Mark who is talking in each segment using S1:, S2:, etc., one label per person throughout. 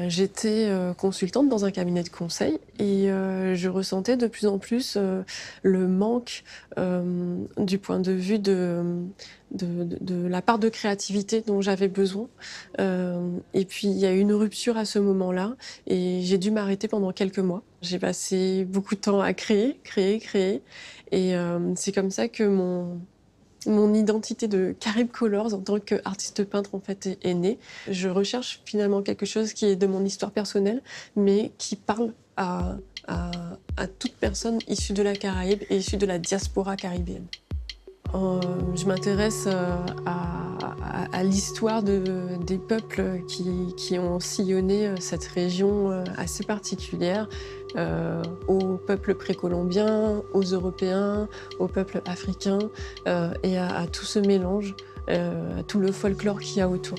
S1: J'étais consultante dans un cabinet de conseil et je ressentais de plus en plus le manque du point de vue de la part de créativité dont j'avais besoin. Et puis il y a eu une rupture à ce moment-là et j'ai dû m'arrêter pendant quelques mois. J'ai passé beaucoup de temps à créer et c'est comme ça que mon identité de Caribe Colors en tant qu'artiste peintre en fait est née. Je recherche finalement quelque chose qui est de mon histoire personnelle, mais qui parle à, à toute personne issue de la Caraïbe et issue de la diaspora caribéenne. Je m'intéresse à l'histoire des peuples qui ont sillonné cette région assez particulière, aux peuples précolombiens, aux Européens, aux peuples africains, et à tout ce mélange, à tout le folklore qu'il y a autour.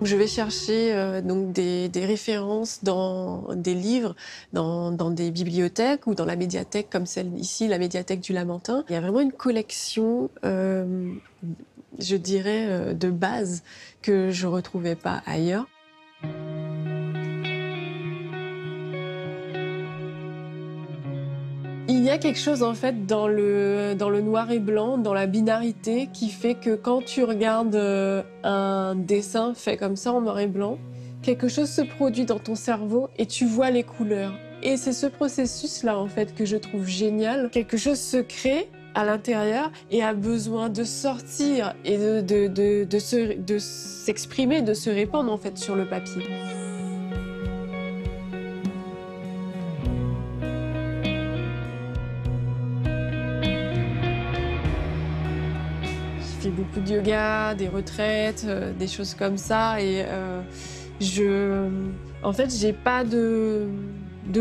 S1: Je vais chercher donc des références dans des livres, dans des bibliothèques ou dans la médiathèque comme celle ici, la médiathèque du Lamentin. Il y a vraiment une collection, je dirais, de base que je retrouvais pas ailleurs. Il y a quelque chose en fait dans le noir et blanc, dans la binarité, qui fait que quand tu regardes un dessin fait comme ça en noir et blanc, quelque chose se produit dans ton cerveau et tu vois les couleurs. Et c'est ce processus-là en fait que je trouve génial. Quelque chose se crée à l'intérieur et a besoin de sortir et de s'exprimer, de se répandre en fait sur le papier. Je fais beaucoup de yoga, des retraites, des choses comme ça. Et en fait, j'ai pas de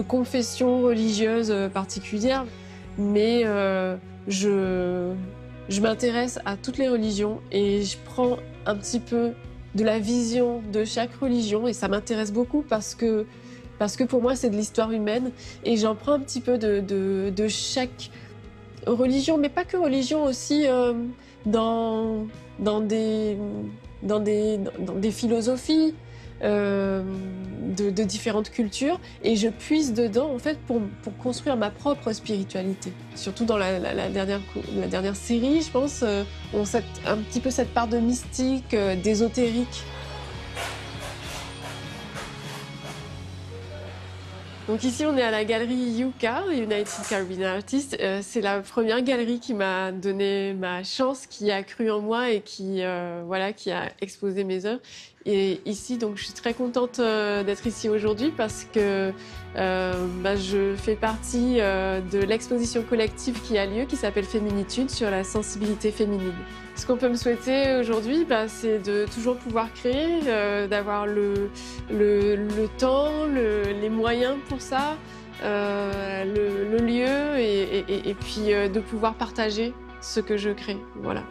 S1: confession religieuse particulière, mais je m'intéresse à toutes les religions et je prends un petit peu de la vision de chaque religion et ça m'intéresse beaucoup parce que pour moi, c'est de l'histoire humaine et j'en prends un petit peu de chaque religion, mais pas que religion, aussi dans des philosophies de différentes cultures, et je puise dedans en fait pour construire ma propre spiritualité. Surtout dans la dernière série, je pense, on sait un petit peu cette part de mystique, d'ésotérique. Donc ici, on est à la galerie Yucca, United Caribbean Artists. C'est la première galerie qui m'a donné ma chance, qui a cru en moi et qui a exposé mes œuvres. Et ici, donc, je suis très contente d'être ici aujourd'hui parce que je fais partie de l'exposition collective qui a lieu, qui s'appelle Féminitude, sur la sensibilité féminine. Ce qu'on peut me souhaiter aujourd'hui, c'est de toujours pouvoir créer, d'avoir le temps, les moyens pour ça, le lieu et puis de pouvoir partager ce que je crée. Voilà.